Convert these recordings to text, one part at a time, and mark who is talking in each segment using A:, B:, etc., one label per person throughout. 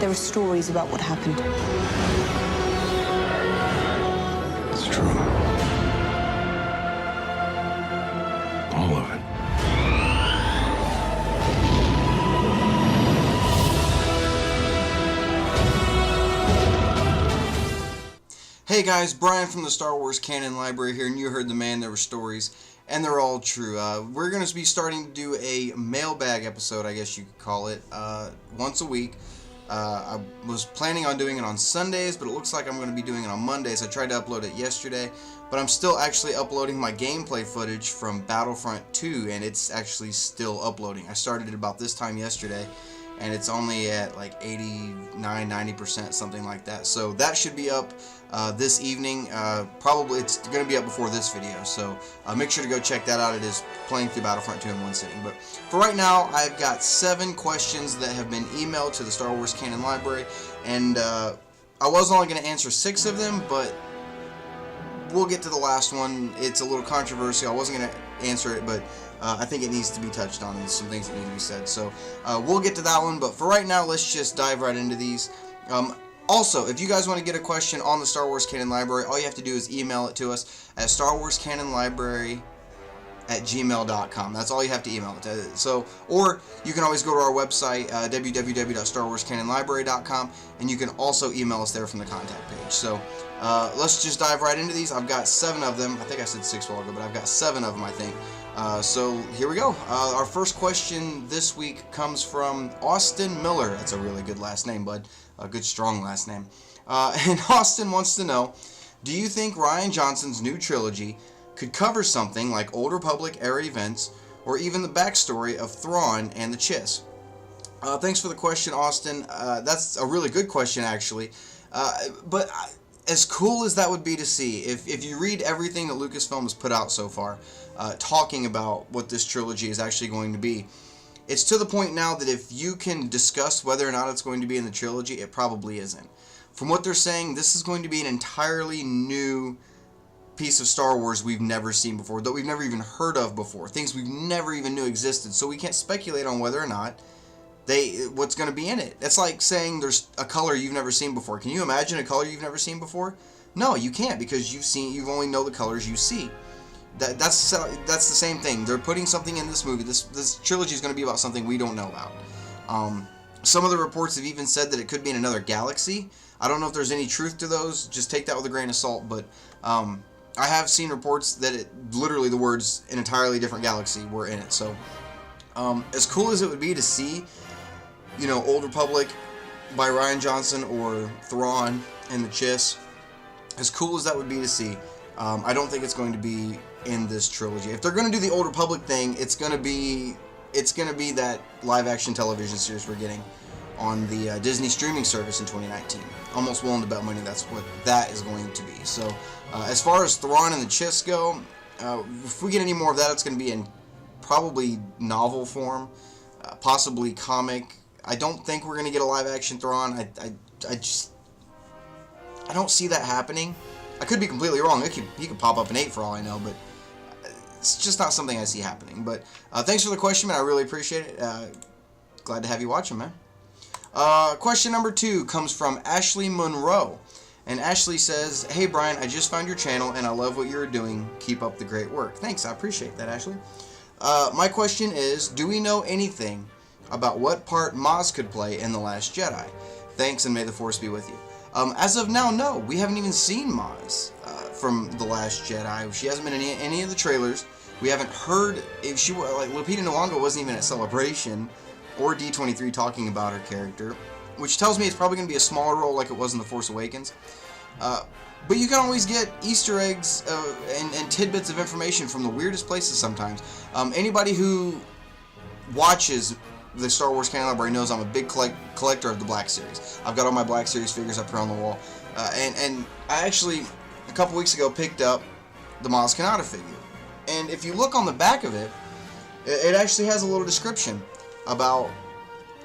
A: there are stories about what happened.
B: It's true. All of it.
C: Hey guys, Brian from the Star Wars Canon Library here, and you heard the man, there were stories, and they're all true. We're going to be starting to do a mailbag episode, I guess you could call it, once a week. I was planning on doing it on Sundays, but it looks like I'm going to be doing it on Mondays. I tried to upload it yesterday, but I'm still actually uploading my gameplay footage from Battlefront 2, and it's actually still uploading. I started it about this time yesterday, and it's only at like 89-90%, something like that. So that should be up this evening. Probably it's going to be up before this video, so make sure to go check that out. It is playing through Battlefront 2 in one sitting. But for right now, I've got 7 questions that have been emailed to the Star Wars Canon Library, and I was only going to answer 6 of them, but we'll get to the last one. It's a little controversial. I wasn't going to answer it, but I think it needs to be touched on, and some things that need to be said. So we'll get to that one, but for right now, let's just dive right into these. Also, if you guys want to get a question on the Star Wars Canon Library, all you have to do is email it to us at starwarscanonlibrary@gmail.com. That's all you have to email it to. So, or you can always go to our website, www.starwarscanonlibrary.com, and you can also email us there from the contact page. So, let's just dive right into these. I've got 7 of them. I think I said 6 a while ago, but I've got 7 of them, I think. So here we go. Our first question this week comes from Austin Miller. That's a really good last name, bud. A good, strong last name. And Austin wants to know, do you think Rian Johnson's new trilogy could cover something like Old Republic era events, or even the backstory of Thrawn and the Chiss? Thanks for the question, Austin. That's a really good question, actually. But as cool as that would be to see, if you read everything that Lucasfilm has put out so far, talking about what this trilogy is actually going to be, it's to the point now that if you can discuss whether or not it's going to be in the trilogy, it probably isn't. From what they're saying, this is going to be an entirely new piece of Star Wars we've never seen before, that we've never even heard of before, things we've never even knew existed, so we can't speculate on whether or not what's going to be in it. It's like saying there's a color you've never seen before. Can you imagine a color you've never seen before? No, you can't, because you only know the colors you see. That's the same thing. They're putting something in this movie. This trilogy is going to be about something we don't know about. Some of the reports have even said that it could be in another galaxy. I don't know if there's any truth to those. Just take that with a grain of salt. But I have seen reports that literally the words "an entirely different galaxy" were in it. So as cool as it would be to see, Old Republic by Rian Johnson or Thrawn and the Chiss, as cool as that would be to see, I don't think it's going to be in this trilogy. If they're going to do the Old Republic thing, it's going to be that live-action television series we're getting on the Disney streaming service in 2019. Almost willing to bet money that's what that is going to be. So, as far as Thrawn and the Chiss go, if we get any more of that, it's going to be in probably novel form, possibly comic. I don't think we're going to get a live-action Thrawn. I don't see that happening. I could be completely wrong. He could pop up in 8 for all I know, but it's just not something I see happening. But thanks for the question, man. I really appreciate it. Glad to have you watching, man. Question number 2 comes from Ashley Monroe. And Ashley says, "Hey, Brian, I just found your channel, and I love what you're doing. Keep up the great work." Thanks, I appreciate that, Ashley. My question is, do we know anything about what part Maz could play in The Last Jedi? Thanks, and may the Force be with you. As of now, no. We haven't even seen Maz from The Last Jedi. She hasn't been in any of the trailers. We haven't heard if she like Lupita Nyong'o wasn't even at Celebration or D23 talking about her character, which tells me it's probably going to be a smaller role like it was in The Force Awakens. But you can always get Easter eggs and tidbits of information from the weirdest places sometimes. Anybody who watches the Star Wars Canon Library knows I'm a big collector of the Black Series. I've got all my Black Series figures up here on the wall. And I actually, a couple weeks ago, picked up the Maz Kanata figure. And if you look on the back of it, it actually has a little description about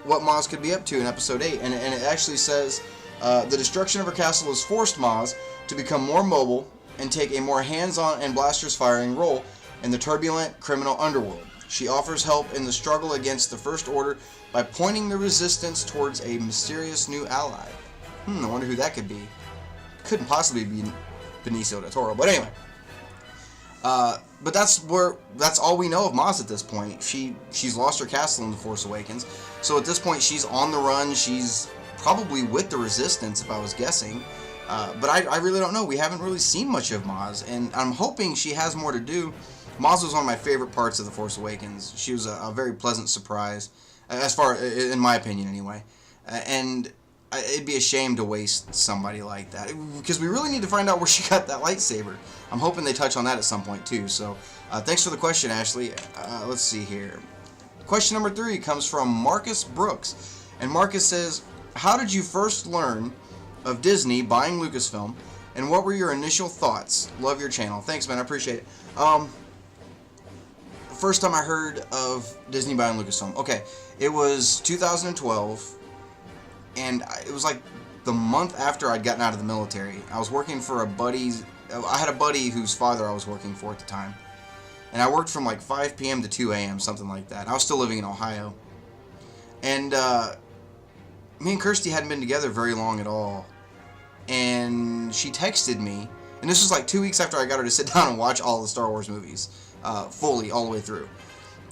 C: what Maz could be up to in Episode 8. And it actually says, the destruction of her castle has forced Maz to become more mobile and take a more hands-on and blasters firing role in the turbulent criminal underworld. She offers help in the struggle against the First Order by pointing the Resistance towards a mysterious new ally. I wonder who that could be. Couldn't possibly be Benicio del Toro, but anyway. But that's all we know of Maz at this point. She's lost her castle in The Force Awakens, so at this point she's on the run. She's probably with the Resistance, if I was guessing. But I really don't know. We haven't really seen much of Maz, and I'm hoping she has more to do. Maz was one of my favorite parts of The Force Awakens. She was a very pleasant surprise, as far, in my opinion anyway. And it'd be a shame to waste somebody like that, because we really need to find out where she got that lightsaber. I'm hoping they touch on that at some point too. So thanks for the question, Ashley. Let's see here. Question number 3 comes from Markus Brooks, and Marcus says, how did you first learn of Disney buying Lucasfilm, and what were your initial thoughts? Love your channel. Thanks, man. I appreciate it. First time I heard of Disney buying Lucasfilm. Okay, it was 2012, and it was like the month after I'd gotten out of the military. I was working for I had a buddy whose father I was working for at the time, and I worked from like 5 p.m. to 2 a.m., something like that. I was still living in Ohio, and me and Kirsty hadn't been together very long at all, and she texted me, and this was like 2 weeks after I got her to sit down and watch all the Star Wars movies, fully, all the way through.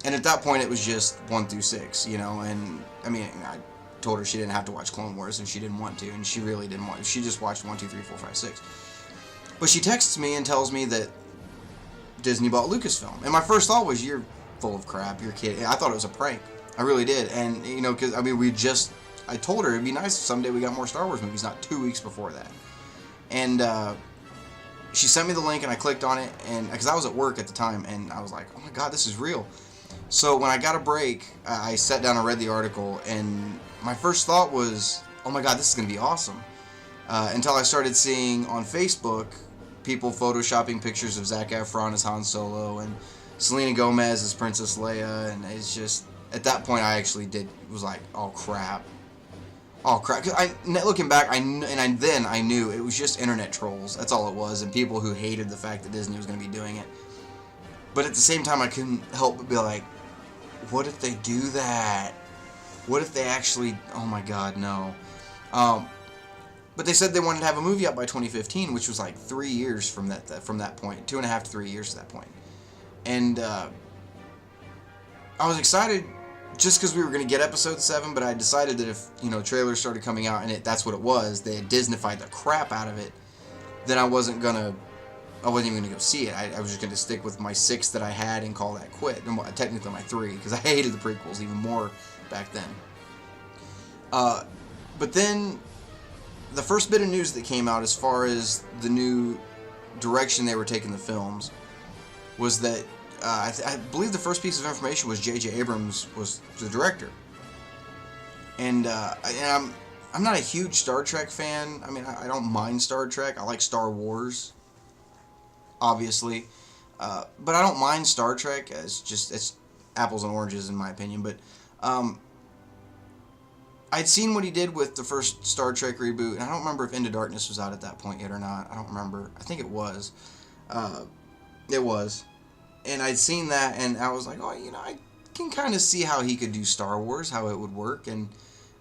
C: And at that point, it was just 1 through 6, you know, and I mean, I told her she didn't have to watch Clone Wars, and she didn't want to, and she really didn't want to. She just watched 1, 2, 3, 4, 5, 6. But she texts me and tells me that Disney bought Lucasfilm, and my first thought was, you're full of crap, you're kidding. I thought it was a prank. I really did. And, you know, because, I mean, I told her it'd be nice if someday we got more Star Wars movies, not 2 weeks before that. And she sent me the link, and I clicked on it, and because I was at work at the time, and I was like, oh my god, this is real. So when I got a break, I sat down and read the article, and my first thought was, oh my god, this is going to be awesome. Until I started seeing on Facebook people photoshopping pictures of Zac Efron as Han Solo and Selena Gomez as Princess Leia, and it's just, at that point I actually was like, oh crap. Oh crap. 'Cause looking back, I knew it was just internet trolls. That's all it was, and people who hated the fact that Disney was going to be doing it. But at the same time, I couldn't help but be like, what if they do that? What if they actually, oh my god, no. But they said they wanted to have a movie out by 2015, which was like 3 years from that point, 2.5 to 3 years to that point. And I was excited just because we were going to get episode 7, but I decided that if, you know, trailers started coming out and that's what it was, they had Disneyfied the crap out of it, then I wasn't even going to go see it. I was just going to stick with my 6 that I had and call that quit. Technically my 3, because I hated the prequels even more back then. But then the first bit of news that came out as far as the new direction they were taking the films was that I believe the first piece of information was J.J. Abrams was the director. And I'm not a huge Star Trek fan. I mean, I don't mind Star Trek. I like Star Wars, obviously. But I don't mind Star Trek. It's apples and oranges in my opinion. But I'd seen what he did with the first Star Trek reboot, and I don't remember if Into Darkness was out at that point yet or not. I don't remember. I think it was. It was. And I'd seen that, and I was like, oh, you know, I can kind of see how he could do Star Wars, how it would work. And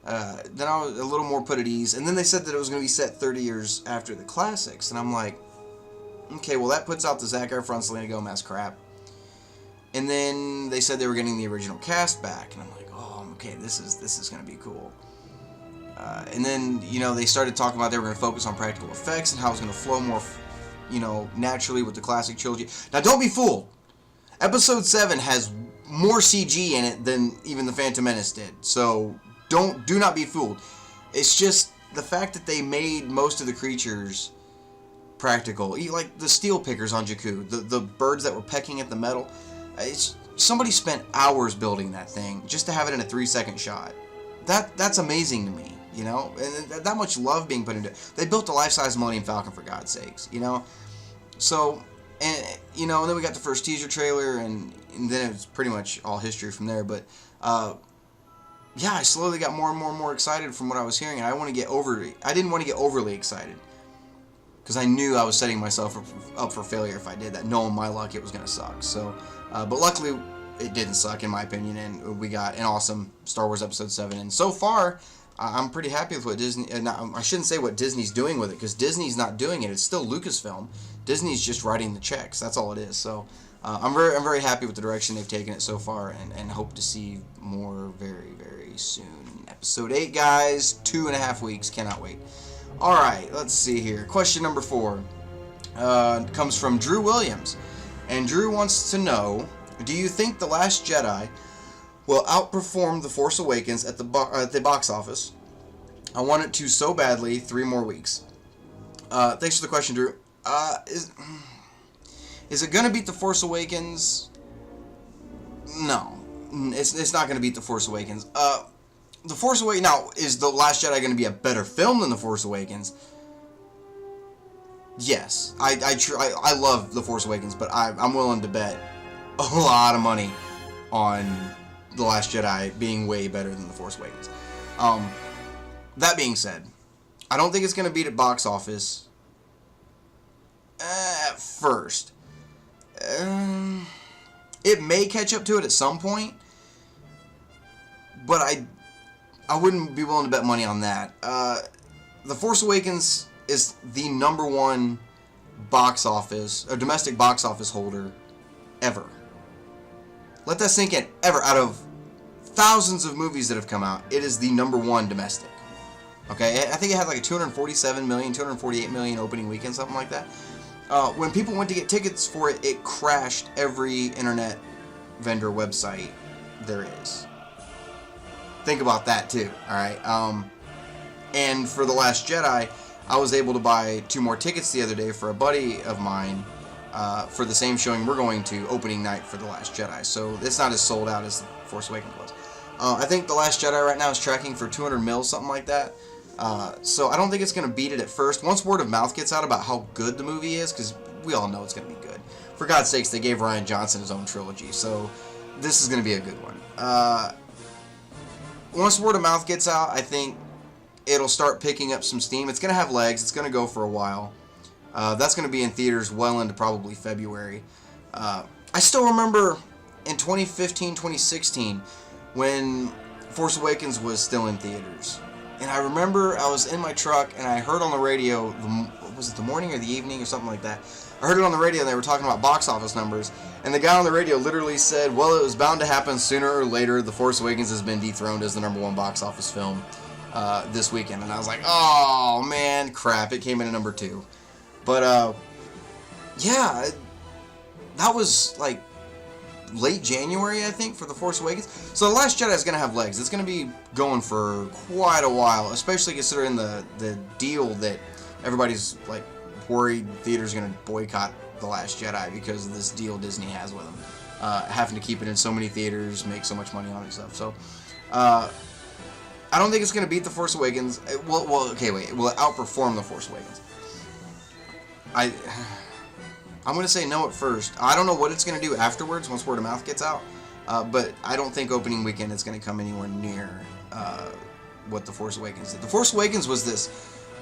C: then I was a little more put at ease. And then they said that it was going to be set 30 years after the classics. And I'm like, okay, well, that puts out the Zac Efron, Selena Gomez crap. And then they said they were getting the original cast back. And I'm like, oh, okay, this is going to be cool. And then, you know, they started talking about they were going to focus on practical effects and how it was going to flow more, you know, naturally with the classic trilogy. Now, don't be fooled. Episode 7 has more CG in it than even The Phantom Menace did. So, do not be fooled. It's just the fact that they made most of the creatures practical. Like the steel pickers on Jakku, the birds that were pecking at the metal. Somebody spent hours building that thing just to have it in a 3-second shot. That's amazing to me, you know? And that much love being put into it. They built a life-size Millennium Falcon, for God's sakes, you know? So, and, you know, and then we got the first teaser trailer, and then it was pretty much all history from there. But, yeah, I slowly got more and more excited from what I was hearing, and I didn't want to get overly excited, because I knew I was setting myself up for failure if I did that, knowing my luck it was going to suck. So, but luckily, it didn't suck in my opinion, and we got an awesome Star Wars Episode 7. And so far, I'm pretty happy with what Disney. I shouldn't say what Disney's doing with it, because Disney's not doing it. It's still Lucasfilm. Disney's just writing the checks. That's all it is. So I'm very happy with the direction they've taken it so far, and hope to see more very, very soon. Episode 8, guys. 2.5 weeks. Cannot wait. All right, let's see here. Question number 4 comes from Drew Williams, and Drew wants to know: do you think The Last Jedi will outperform The Force Awakens at the box office? I want it to so badly. 3 more weeks. Thanks for the question, Drew. Is it gonna beat The Force Awakens? No, it's not gonna beat The Force Awakens. The Force Awakens. Now, is The Last Jedi gonna be a better film than The Force Awakens? Yes, I love The Force Awakens, but I'm willing to bet a lot of money on The Last Jedi being way better than The Force Awakens. That being said, I don't think it's going to beat at box office at first. It may catch up to it at some point, but I wouldn't be willing to bet money on that. The Force Awakens is the #1 box office, or domestic box office holder ever. Let that sink in. Ever. Out of thousands of movies that have come out, it is the #1 domestic. Okay, I think it had like a 247 million, 248 million opening weekend, something like that. When people went to get tickets for it, it crashed every internet vendor website there is. Think about that too, alright? And for The Last Jedi, I was able to buy 2 more tickets the other day for a buddy of mine for the same showing we're going to, opening night for The Last Jedi. So it's not as sold out as The Force Awakens was. I think The Last Jedi right now is tracking for 200 mil, something like that. So I don't think it's going to beat it at first. Once word of mouth gets out about how good the movie is, because we all know it's going to be good. For God's sakes, they gave Rian Johnson his own trilogy, so this is going to be a good one. Once word of mouth gets out, I think it'll start picking up some steam. It's going to have legs. It's going to go for a while. That's going to be in theaters well into probably February. I still remember in 2015, 2016, when Force Awakens was still in theaters. And I remember I was in my truck and I heard on the radio, was it the morning or the evening or something like that? I heard it on the radio and they were talking about box office numbers. And the guy on the radio literally said, well, it was bound to happen sooner or later. The Force Awakens has been dethroned as the #1 box office film this weekend. And I was like, oh man, crap, it came in at #2. But yeah, that was like late January, I think, for The Force Awakens. So The Last Jedi is going to have legs. It's going to be going for quite a while, especially considering the deal that everybody's like worried theaters are going to boycott The Last Jedi because of this deal Disney has with them, having to keep it in so many theaters, make so much money on it and stuff. So I don't think it's going to beat The Force Awakens. Okay, wait. Will it outperform The Force Awakens? I'm going to say no at first. I don't know what it's going to do afterwards once word of mouth gets out, but I don't think opening weekend it's going to come anywhere near what The Force Awakens did. The Force Awakens was this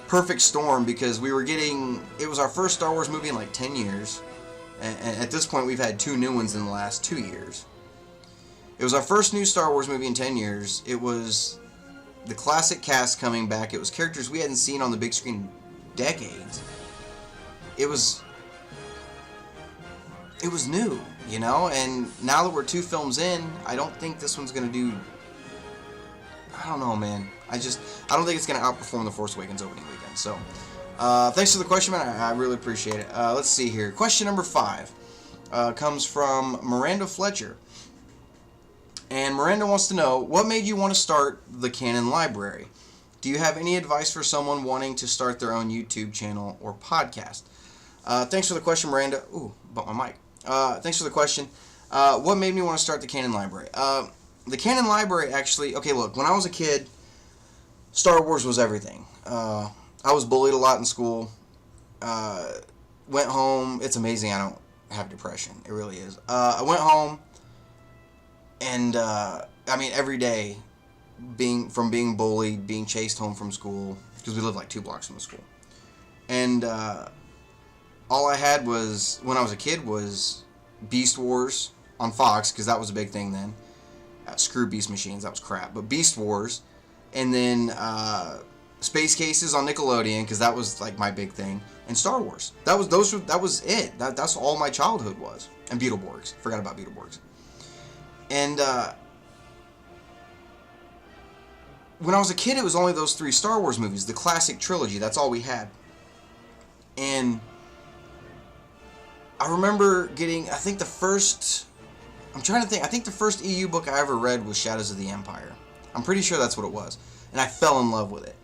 C: perfect storm because it was our first Star Wars movie in like 10 years, and at this point we've had 2 new ones in the last 2 years. It was our first new Star Wars movie in 10 years. It was the classic cast coming back. It was characters we hadn't seen on the big screen in decades. It was new, you know, and now that we're 2 films in, I don't think this one's going to do, I don't know, man. I don't think it's going to outperform The Force Awakens opening weekend. So, thanks for the question, man. I really appreciate it. Let's see here. Question number 5 comes from Miranda Fletcher. And Miranda wants to know, what made you want to start the Canon library? Do you have any advice for someone wanting to start their own YouTube channel or podcast? Thanks for the question, Miranda. Ooh, bumped my mic. Thanks for the question. What made me want to start the Canon library? The Canon library actually, okay, look, when I was a kid, Star Wars was everything. I was bullied a lot in school. Went home. It's amazing I don't have depression. It really is. I went home, and every day, being bullied, being chased home from school, because we lived like 2 blocks from the school, and all I had was, when I was a kid, was Beast Wars on Fox, because that was a big thing then. Screw Beast Machines, that was crap. But Beast Wars, and then Space Cases on Nickelodeon, because that was like my big thing, and Star Wars. That was it. That's all my childhood was. And Beetleborgs. Forgot about Beetleborgs. And when I was a kid, it was only those 3 Star Wars movies, the classic trilogy. That's all we had. And I remember getting, I think the first EU book I ever read was Shadows of the Empire. I'm pretty sure that's what it was. And I fell in love with it.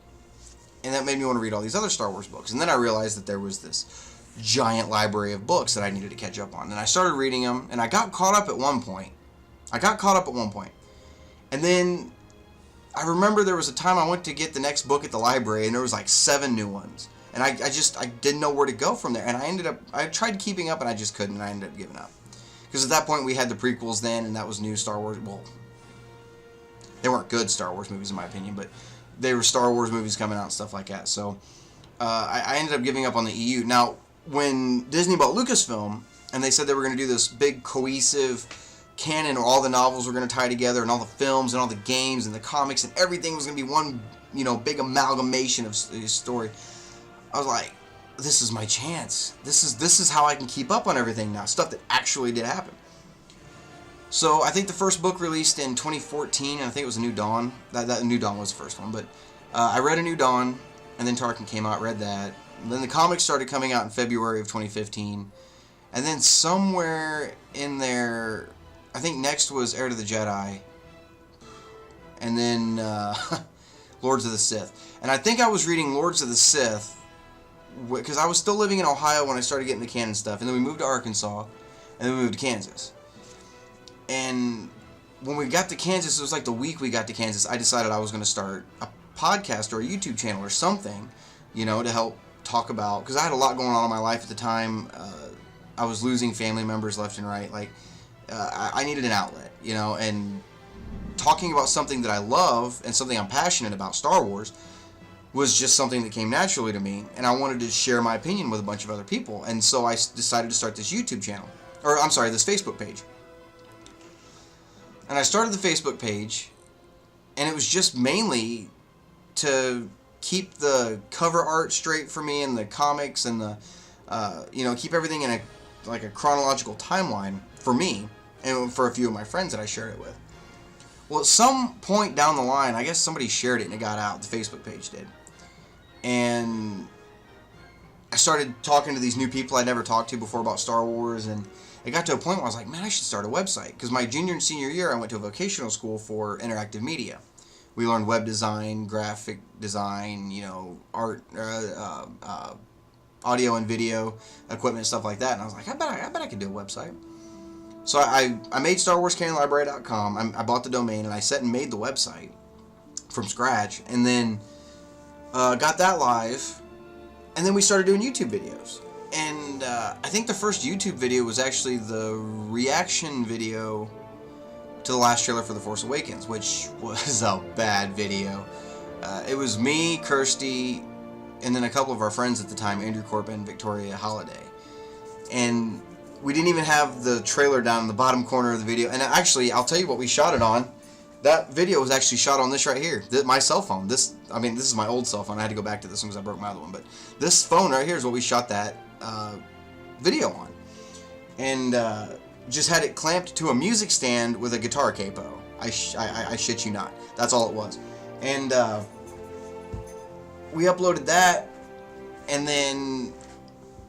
C: And that made me want to read all these other Star Wars books. And then I realized that there was this giant library of books that I needed to catch up on. And I started reading them, and I got caught up at one point. And then I remember there was a time I went to get the next book at the library, and there was like 7 new ones. And I didn't know where to go from there. And I tried keeping up, and I just couldn't, and I ended up giving up. Because at that point, we had the prequels then, and that was new Star Wars. Well, they weren't good Star Wars movies, in my opinion, but they were Star Wars movies coming out and stuff like that. So I ended up giving up on the EU. Now, when Disney bought Lucasfilm, and they said they were going to do this big cohesive canon, or all the novels were going to tie together, and all the films, and all the games, and the comics, and everything was going to be one, big amalgamation of story, I was like, this is my chance. This is how I can keep up on everything now. Stuff that actually did happen. So I think the first book released in 2014, and I think it was A New Dawn. That New Dawn was the first one, but I read A New Dawn, and then Tarkin came out, read that. And then the comics started coming out in February of 2015, and then somewhere in there, I think next was Heir to the Jedi, and then Lords of the Sith. And I think I was reading Lords of the Sith because I was still living in Ohio when I started getting the Canon stuff, and then we moved to Arkansas, and then we moved to Kansas. And when we got to Kansas, it was like the week we got to Kansas, I decided I was going to start a podcast or a YouTube channel or something, to help talk about, because I had a lot going on in my life at the time. I was losing family members left and right. Like, I needed an outlet, and talking about something that I love and something I'm passionate about, Star Wars, was just something that came naturally to me, and I wanted to share my opinion with a bunch of other people. And so I decided to start this YouTube channel, this Facebook page. And I started the Facebook page, and it was just mainly to keep the cover art straight for me, and the comics, and the keep everything in a chronological timeline for me and for a few of my friends that I shared it with. Well, at some point down the line, I guess somebody shared it and it got out. The Facebook page did. And I started talking to these new people I'd never talked to before about Star Wars, and it got to a point where I was like, man, I should start a website. Because my junior and senior year, I went to a vocational school for interactive media. We learned web design, graphic design, art, audio and video equipment, stuff like that. And I was like, I bet I could do a website. So I made StarWarsCanonLibrary.com. I bought the domain, and I set and made the website from scratch. And then got that live. And then we started doing YouTube videos. And I think the first YouTube video was actually the reaction video to the last trailer for The Force Awakens, which was a bad video. It was me, Kirsty, and then a couple of our friends at the time, Andrew Corbin and Victoria Holiday. And we didn't even have the trailer down in the bottom corner of the video. And actually, I'll tell you what we shot it on. That video was actually shot on this right here, my cell phone. This is my old cell phone. I had to go back to this one because I broke my other one. But this phone right here is what we shot that video on. And just had it clamped to a music stand with a guitar capo. I shit you not. That's all it was. And we uploaded that, and then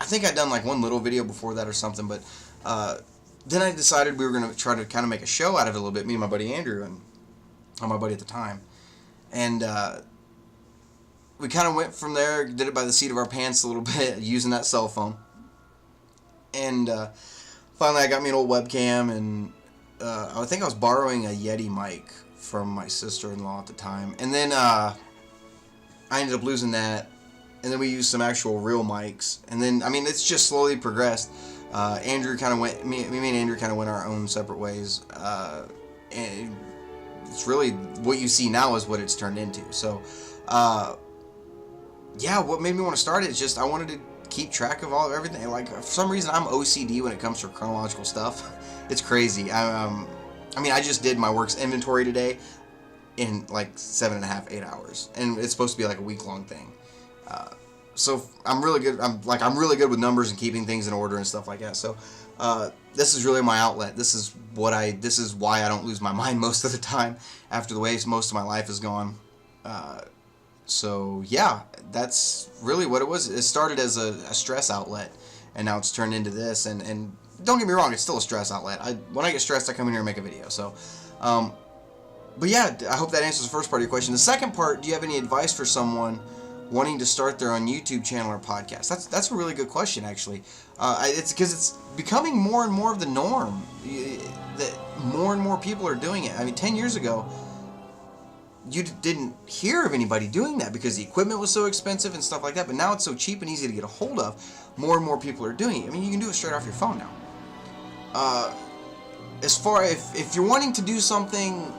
C: I think I'd done like one little video before that or something, but then I decided we were going to try to kind of make a show out of it a little bit, me and my buddy Andrew, and my buddy at the time. And we kind of went from there, did it by the seat of our pants a little bit, using that cell phone. And finally I got me an old webcam, and I think I was borrowing a Yeti mic from my sister-in-law at the time. And then I ended up losing that, and then we used some actual real mics. And then, it's just slowly progressed. Andrew kind of went, me and Andrew kind of went our own separate ways. And it's really, what you see now is what it's turned into. So, what made me want to start it is just, I wanted to keep track of everything. Like, for some reason, I'm OCD when it comes to chronological stuff. It's crazy. I mean, I just did my works inventory today in like 7.5, 8 hours, and it's supposed to be like a week-long thing. So I'm really good. I'm really good with numbers and keeping things in order and stuff like that. So this is really my outlet. This is why I don't lose my mind most of the time after the way most of my life is gone. So yeah, that's really what it was. It started as a stress outlet, and now it's turned into this. And don't get me wrong, it's still a stress outlet. When I get stressed, I come in here and make a video. So, but yeah, I hope that answers the first part of your question. The second part, do you have any advice for someone wanting to start their own YouTube channel or podcast? That's a really good question, actually. It's because it's becoming more and more of the norm. That more and more people are doing it. I mean, 10 years ago, you didn't hear of anybody doing that because the equipment was so expensive and stuff like that. But now it's so cheap and easy to get a hold of. More and more people are doing it. I mean, you can do it straight off your phone now. As far if you're wanting to do something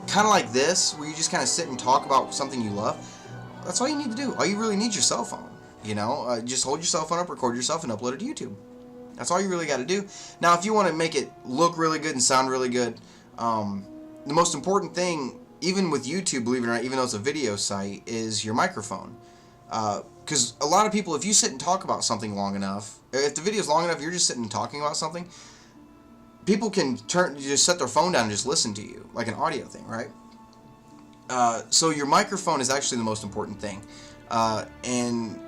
C: kind of like this, where you just kind of sit and talk about something you love, that's all you need to do. All you really need is your cell phone. You know, just hold your cell phone up, record yourself, and upload it to YouTube. That's all you really got to do. Now, if you want to make it look really good and sound really good, the most important thing, even with YouTube, believe it or not, even though it's a video site, is your microphone. Because a lot of people, if you sit and talk about something long enough, if the video's long enough, you're just sitting and talking about something, people can just set their phone down and just listen to you, like an audio thing, right? So your microphone is actually the most important thing, and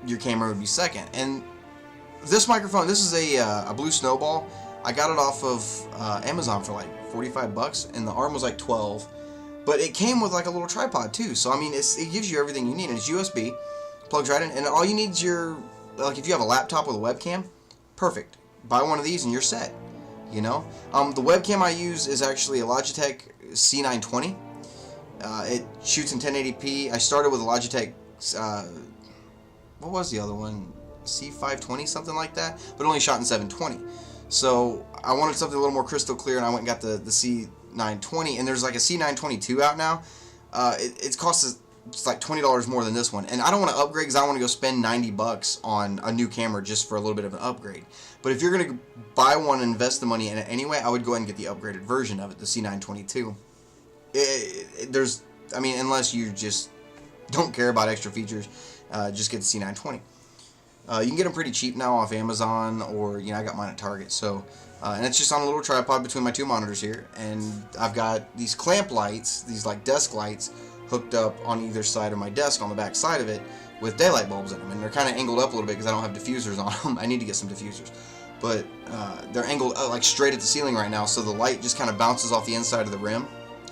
C: your camera would be second. And this microphone, this is a Blue Snowball. I got it off of Amazon for like $45, and the arm was like $12. But it came with like a little tripod too. So I mean, it gives you everything you need, and it's USB, plugs right in, and all you need is like if you have a laptop with a webcam, perfect. Buy one of these and you're set. You know, the webcam I use is actually a Logitech C920. It shoots in 1080p. I started with a Logitech, what was the other one? C520, something like that, but only shot in 720. So I wanted something a little more crystal clear, and I went and got the C920, and there's like a C922 out now. It costs it's like $20 more than this one, and I don't want to upgrade because I don't want to go spend $90 on a new camera just for a little bit of an upgrade. But if you're going to buy one and invest the money in it anyway, I would go ahead and get the upgraded version of it, the C922. I mean, unless you just don't care about extra features, just get the C920. You can get them pretty cheap now off Amazon, or I got mine at Target. So, and it's just on a little tripod between my two monitors here, and I've got these clamp lights, these like desk lights, hooked up on either side of my desk on the back side of it with daylight bulbs in them, and they're kind of angled up a little bit because I don't have diffusers on them. I need to get some diffusers, but they're angled like straight at the ceiling right now, so the light just kind of bounces off the inside of the rim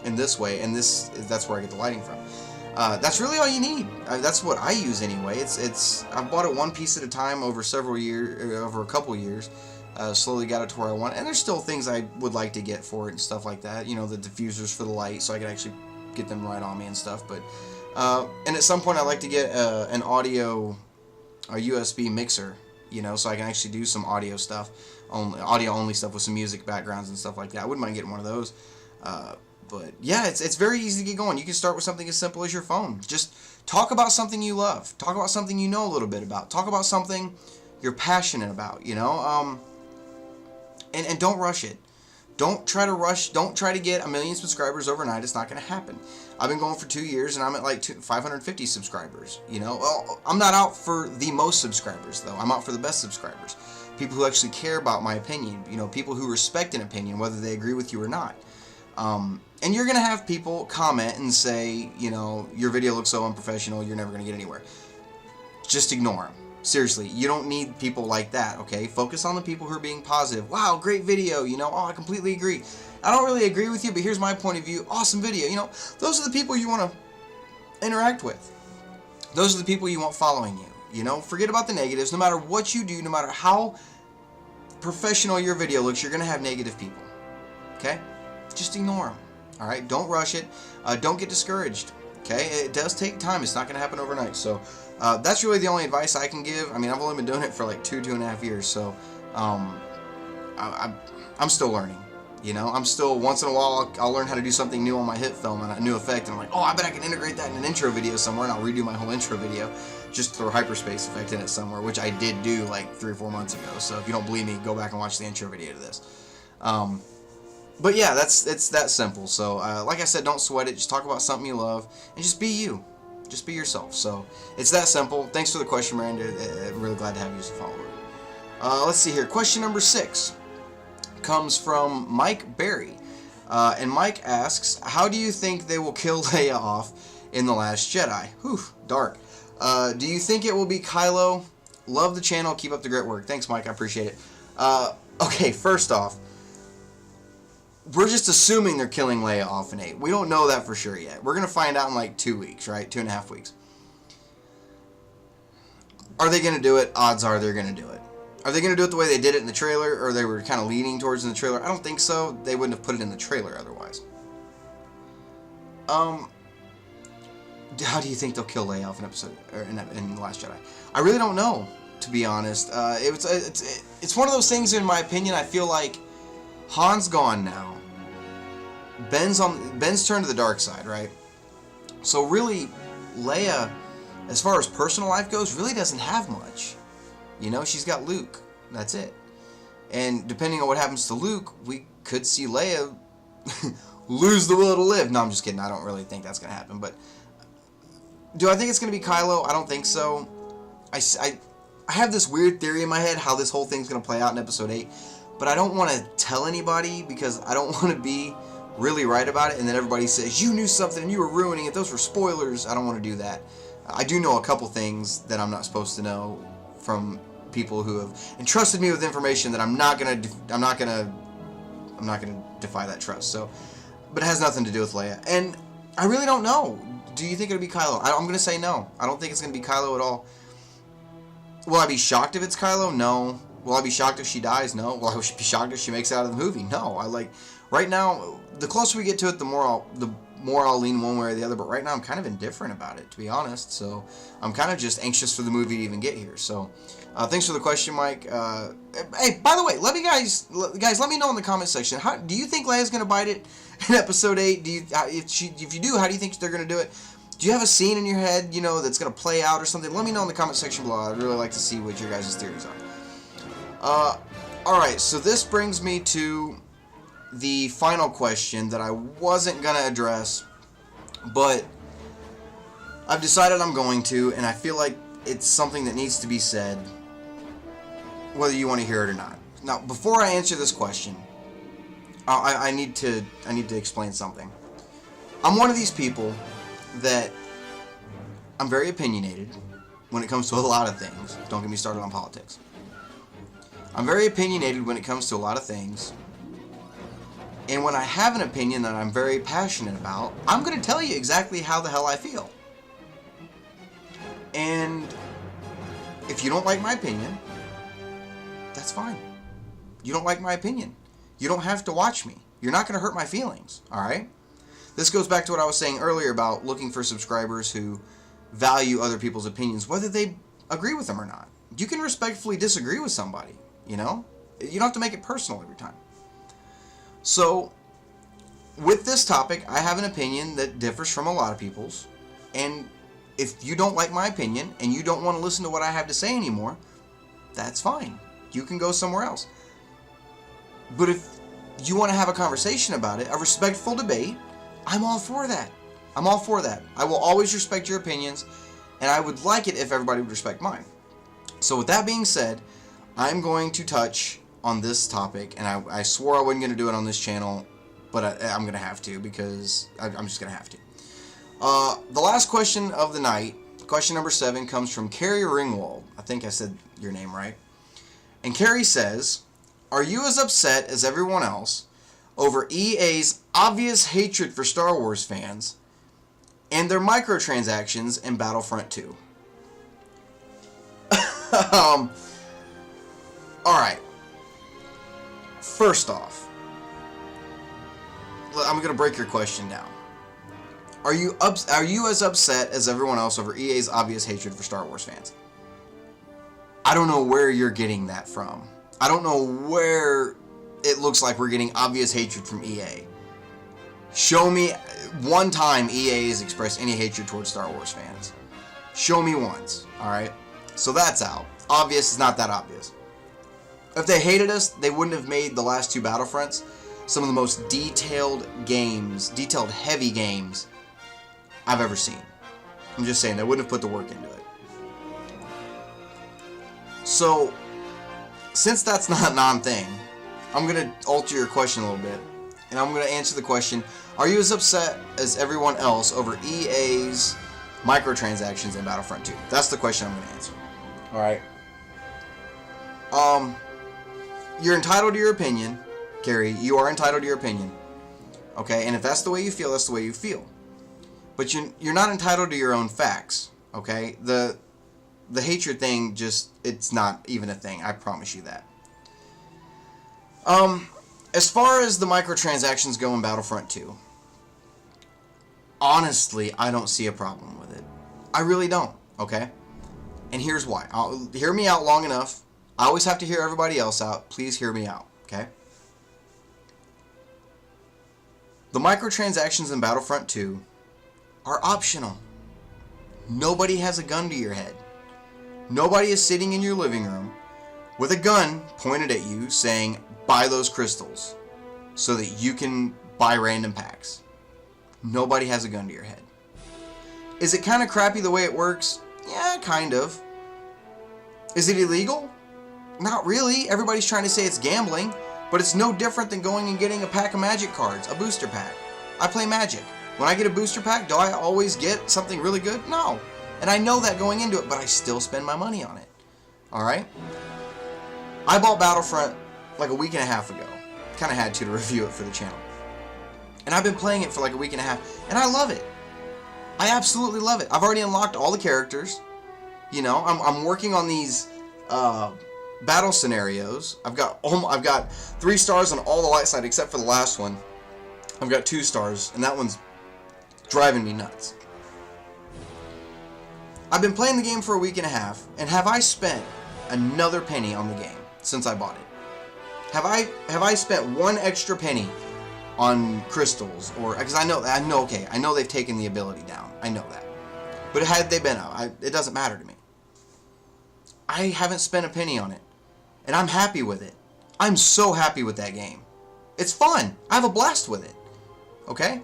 C: in this way, and that's where I get the lighting from. That's really all you need. That's what I use anyway. I've bought it one piece at a time over a couple years. Slowly got it to where I want, and there's still things I would like to get for it and stuff like that. The diffusers for the light, so I can actually get them right on me and stuff. But and at some point I'd like to get a USB mixer, so I can actually do some audio stuff, audio only stuff with some music backgrounds and stuff like that. I wouldn't mind getting one of those. But yeah, it's very easy to get going. You can start with something as simple as your phone. Just talk about something you love. Talk about something you know a little bit about. Talk about something you're passionate about, and don't rush it. Don't try to rush. Don't try to get 1 million subscribers overnight. It's not going to happen. I've been going for 2 years, and I'm at like 550 subscribers. Well, I'm not out for the most subscribers, though. I'm out for the best subscribers. People who actually care about my opinion. People who respect an opinion, whether they agree with you or not. And you're going to have people comment and say, your video looks so unprofessional, you're never going to get anywhere. Just ignore them. Seriously, you don't need people like that, okay? Focus on the people who are being positive. Wow, great video, I completely agree. I don't really agree with you, but here's my point of view. Awesome video, Those are the people you want to interact with. Those are the people you want following you, Forget about the negatives. No matter what you do, no matter how professional your video looks, you're going to have negative people, okay? Just ignore them, all right? Don't rush it. Don't get discouraged, okay? It does take time. It's not going to happen overnight. So that's really the only advice I can give. I mean, I've only been doing it for like 2.5 years, so I'm still learning. You know, I'm still, once in a while, I'll learn how to do something new on my hit film and a new effect, and I'm like, oh, I bet I can integrate that in an intro video somewhere, and I'll redo my whole intro video, just throw hyperspace effect in it somewhere, which I did do like 3 or 4 months ago. So if you don't believe me, go back and watch the intro video to this. But yeah, it's that simple. So like I said, don't sweat it. Just talk about something you love, and just be you. Just be yourself. So it's that simple. Thanks for the question, Miranda. I'm really glad to have you as a follower. Let's see here. Question number 6 comes from Mike Barrie. And Mike asks, how do you think they will kill Leia off in The Last Jedi? Whew, dark. Do you think it will be Kylo? Love the channel. Keep up the great work. Thanks, Mike. I appreciate it. Okay, first off, we're just assuming they're killing Leia off in 8. We don't know that for sure yet. We're going to find out in like 2 weeks, right? 2.5 weeks. Are they going to do it? Odds are they're going to do it. Are they going to do it the way they did it in the trailer, or they were kind of leaning towards in the trailer? I don't think so. They wouldn't have put it in the trailer otherwise. How do you think they'll kill Leia off in episode or in The Last Jedi? I really don't know, to be honest. It's one of those things, in my opinion. I feel like Han's gone now. Ben's turned to the dark side, right? So really, Leia, as far as personal life goes, really doesn't have much. You know, she's got Luke. That's it. And depending on what happens to Luke, we could see Leia lose the will to live. No, I'm just kidding. I don't really think that's going to happen. But do I think it's going to be Kylo? I don't think so. I have this weird theory in my head how this whole thing's going to play out in episode 8. But I don't want to tell anybody because I don't want to be really right about it, and then everybody says, you knew something and you were ruining it. Those were spoilers. I don't want to do that. I do know a couple things that I'm not supposed to know from people who have entrusted me with information that I'm not gonna defy that trust. So, but it has nothing to do with Leia, and I really don't know. Do you think it'll be Kylo? I'm gonna say no. I don't think it's gonna be Kylo at all. Will I be shocked if it's Kylo? No. Will I be shocked if she dies? No. Will I be shocked if she makes it out of the movie? No. Right now, the closer we get to it, the more I'll lean one way or the other. But right now, I'm kind of indifferent about it, to be honest. So I'm kind of just anxious for the movie to even get here. So thanks for the question, Mike. Hey, by the way, let me know in the comment section. How do you think Leia's gonna bite it in episode 8? If you do, how do you think they're gonna do it? Do you have a scene in your head, that's gonna play out or something? Let me know in the comment section below. I'd really like to see what your guys' theories are. Alright, so this brings me to the final question that I wasn't going to address, but I've decided I'm going to, and I feel like it's something that needs to be said, whether you want to hear it or not. Now, before I answer this question, I need to explain something. I'm one of these people that I'm very opinionated when it comes to a lot of things. Don't get me started on politics. I'm very opinionated when it comes to a lot of things. And when I have an opinion that I'm very passionate about, I'm going to tell you exactly how the hell I feel. And if you don't like my opinion, that's fine. You don't like my opinion. You don't have to watch me. You're not going to hurt my feelings, alright? This goes back to what I was saying earlier about looking for subscribers who value other people's opinions, whether they agree with them or not. You can respectfully disagree with somebody, You don't have to make it personal every time. So, with this topic, I have an opinion that differs from a lot of people's, and if you don't like my opinion, and you don't want to listen to what I have to say anymore, that's fine. You can go somewhere else. But if you want to have a conversation about it, a respectful debate, I'm all for that. I'm all for that. I will always respect your opinions, and I would like it if everybody would respect mine. So with that being said, I'm going to touch on this topic, and I swore I wasn't going to do it on this channel, but I'm going to have to, because I'm just going to have to. The last question of the night, question number 7, comes from Carrie Ringwald. I think I said your name right. And Carrie says, are you as upset as everyone else over EA's obvious hatred for Star Wars fans and their microtransactions in Battlefront 2? Alright. First off, I'm going to break your question down. Are you as upset as everyone else over EA's obvious hatred for Star Wars fans? I don't know where you're getting that from. I don't know where it looks like we're getting obvious hatred from EA. Show me one time EA has expressed any hatred towards Star Wars fans. Show me once, alright? So that's out. Obvious is not that obvious. If they hated us, they wouldn't have made the last two Battlefronts some of the most detailed games, detailed heavy games I've ever seen. I'm just saying, they wouldn't have put the work into it. So, since that's not a non-thing, I'm going to alter your question a little bit. And I'm going to answer the question, are you as upset as everyone else over EA's microtransactions in Battlefront 2? That's the question I'm going to answer. Alright. You're entitled to your opinion, Carrie. You are entitled to your opinion. Okay? And if that's the way you feel, that's the way you feel. But you're not entitled to your own facts. Okay? The hatred thing it's not even a thing. I promise you that. As far as the microtransactions go in Battlefront 2, honestly, I don't see a problem with it. I really don't, okay? And here's why. Hear me out long enough. I always have to hear everybody else out. Please hear me out, okay? The microtransactions in Battlefront 2 are optional. Nobody has a gun to your head. Nobody is sitting in your living room with a gun pointed at you saying, buy those crystals so that you can buy random packs. Nobody has a gun to your head. Is it kind of crappy the way it works? Yeah, kind of. Is it illegal? Not really. Everybody's trying to say it's gambling, but it's no different than going and getting a pack of Magic cards, a booster pack. I play Magic. When I get a booster pack, do I always get something really good? No. And I know that going into it, but I still spend my money on it. Alright? I bought Battlefront like a week and a half ago. Kind of had to review it for the channel. And I've been playing it for like a week and a half, and I love it. I absolutely love it. I've already unlocked all the characters. You know, I'm working on these battle scenarios. I've got 3 stars on all the light side except for the last one. I've got 2 stars, and that one's driving me nuts. I've been playing the game for a week and a half, and have I spent another penny on the game since I bought it? Have I spent one extra penny on crystals, or because I know they've taken the ability down. I know that. But had they been out, it doesn't matter to me. I haven't spent a penny on it, and I'm happy with it. I'm so happy with that game. It's fun. I have a blast with it. Okay?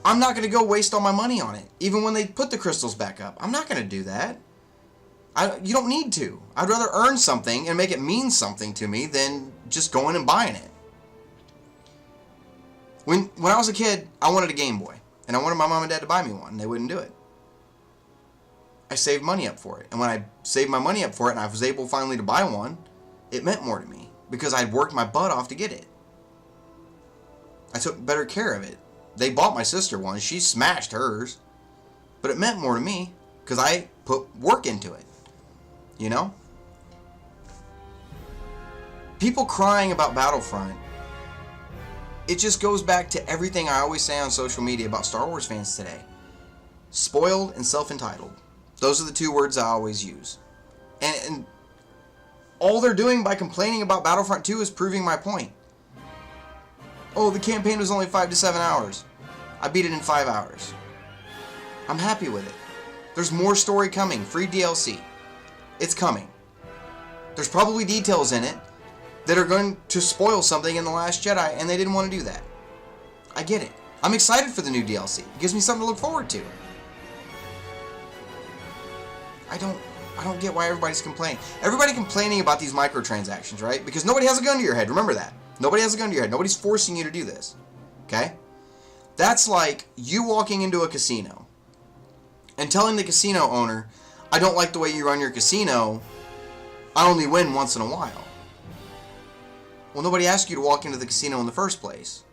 C: I'm not going to go waste all my money on it, even when they put the crystals back up. I'm not going to do that. You don't need to. I'd rather earn something and make it mean something to me than just going and buying it. When I was a kid, I wanted a Game Boy, and I wanted my mom and dad to buy me one, and they wouldn't do it. I saved money up for it, and when I saved my money up for it and I was able finally to buy one, it meant more to me because I'd worked my butt off to get it. I took better care of it. They bought my sister one. She smashed hers, but it meant more to me because I put work into it. You know? People crying about Battlefront, it just goes back to everything I always say on social media about Star Wars fans today. Spoiled and self-entitled. Those are the 2 words I always use. And all they're doing by complaining about Battlefront 2 is proving my point. Oh, the campaign was only 5 to 7 hours. I beat it in 5 hours. I'm happy with it. There's more story coming. Free DLC. It's coming. There's probably details in it that are going to spoil something in The Last Jedi, and they didn't want to do that. I get it. I'm excited for the new DLC. It gives me something to look forward to. I don't get why everybody's complaining. Everybody complaining about these microtransactions, right? Because nobody has a gun to your head. Remember that. Nobody has a gun to your head. Nobody's forcing you to do this. Okay? That's like you walking into a casino and telling the casino owner, I don't like the way you run your casino. I only win once in a while. Well, nobody asked you to walk into the casino in the first place.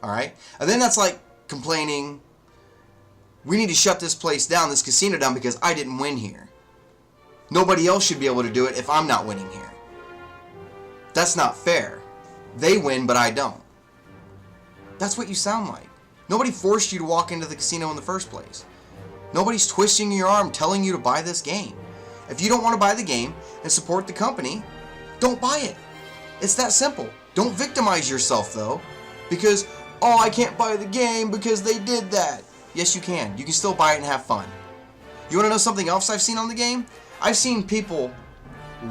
C: Alright? And then that's like complaining, we need to shut this place down, this casino down, because I didn't win here. Nobody else should be able to do it if I'm not winning here. That's not fair. They win, but I don't. That's what you sound like. Nobody forced you to walk into the casino in the first place. Nobody's twisting your arm telling you to buy this game. If you don't want to buy the game and support the company, don't buy it. It's that simple. Don't victimize yourself, though, because, oh, I can't buy the game because they did that. Yes, you can. You can still buy it and have fun. You want to know something else I've seen on the game? I've seen people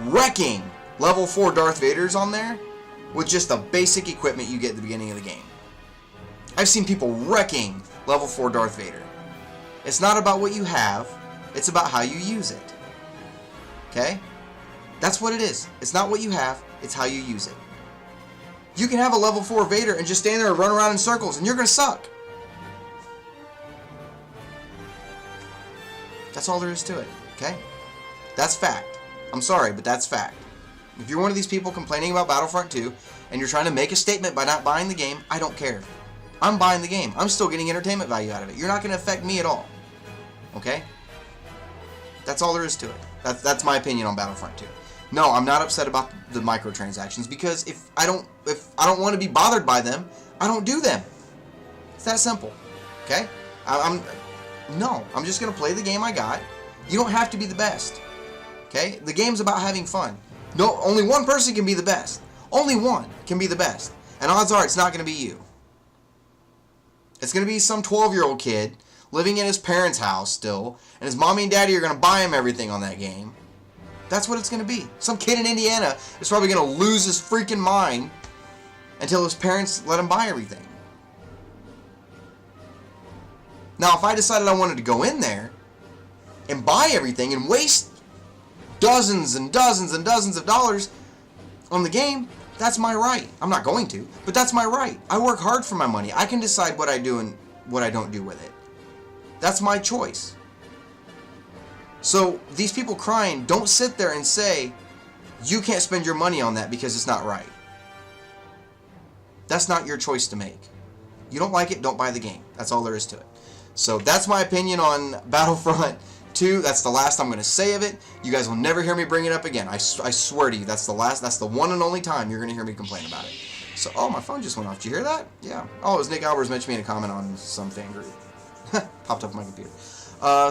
C: wrecking level 4 Darth Vaders on there with just the basic equipment you get at the beginning of the game. I've seen people wrecking level 4 Darth Vader. It's not about what you have, it's about how you use it. Okay? That's what it is. It's not what you have, it's how you use it. You can have a level 4 Vader and just stand there and run around in circles, and you're going to suck. That's all there is to it. Okay? That's fact. I'm sorry, but that's fact. If you're one of these people complaining about Battlefront 2, and you're trying to make a statement by not buying the game, I don't care. I'm buying the game. I'm still getting entertainment value out of it. You're not going to affect me at all. Okay? That's all there is to it. That's my opinion on Battlefront 2. No, I'm not upset about the microtransactions, because if I don't want to be bothered by them, I don't do them. It's that simple. Okay? I'm just going to play the game I got. You don't have to be the best. Okay? The game's about having fun. No, only one person can be the best. Only one can be the best. And odds are it's not going to be you. It's going to be some 12-year-old kid living in his parents' house still, and his mommy and daddy are going to buy him everything on that game. That's what it's going to be. Some kid in Indiana is probably going to lose his freaking mind until his parents let him buy everything. Now, if I decided I wanted to go in there and buy everything and waste dozens and dozens and dozens of dollars on the game, that's my right. I'm not going to, but that's my right. I work hard for my money. I can decide what I do and what I don't do with it. That's my choice. So these people crying, don't sit there and say, you can't spend your money on that because it's not right. That's not your choice to make. You don't like it, don't buy the game. That's all there is to it. So that's my opinion on Battlefront 2. That's the last I'm going to say of it. You guys will never hear me bring it up again. I swear to you, that's the one and only time you're going to hear me complain about it. So, oh, my phone just went off. Did you hear that? Yeah. Oh, it was Nick Albers mentioned me in a comment on some fan group. Popped up on my computer.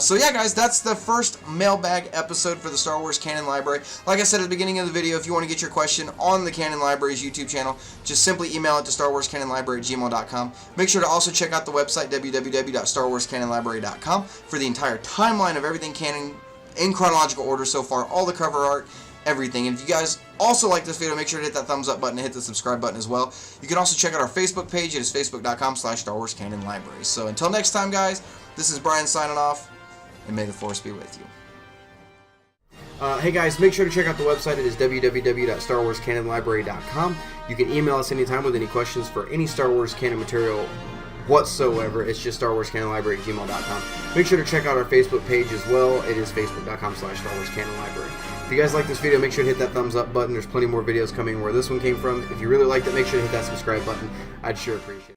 C: So yeah, guys, that's the first mailbag episode for the Star Wars Canon Library. Like I said at the beginning of the video, if you want to get your question on the Canon Library's YouTube channel, just simply email it to starwarscanonlibrary@gmail.com. Make sure to also check out the website, www.starwarscanonlibrary.com, for the entire timeline of everything Canon in chronological order so far, all the cover art, everything. And if you guys also like this video, make sure to hit that thumbs up button and hit the subscribe button as well. You can also check out our Facebook page. It is facebook.com/StarWarsCanonLibrary. So until next time, guys, this is Brian signing off, and may the Force be with you. Hey guys, make sure to check out the website. It is www.starwarscanonlibrary.com. You can email us anytime with any questions for any Star Wars canon material whatsoever. It's just starwarscanonlibrary@gmail.com. Make sure to check out our Facebook page as well. It is facebook.com/StarWarsCanonLibrary. If you guys like this video, make sure to hit that thumbs up button. There's plenty more videos coming where this one came from. If you really liked it, make sure to hit that subscribe button. I'd sure appreciate it.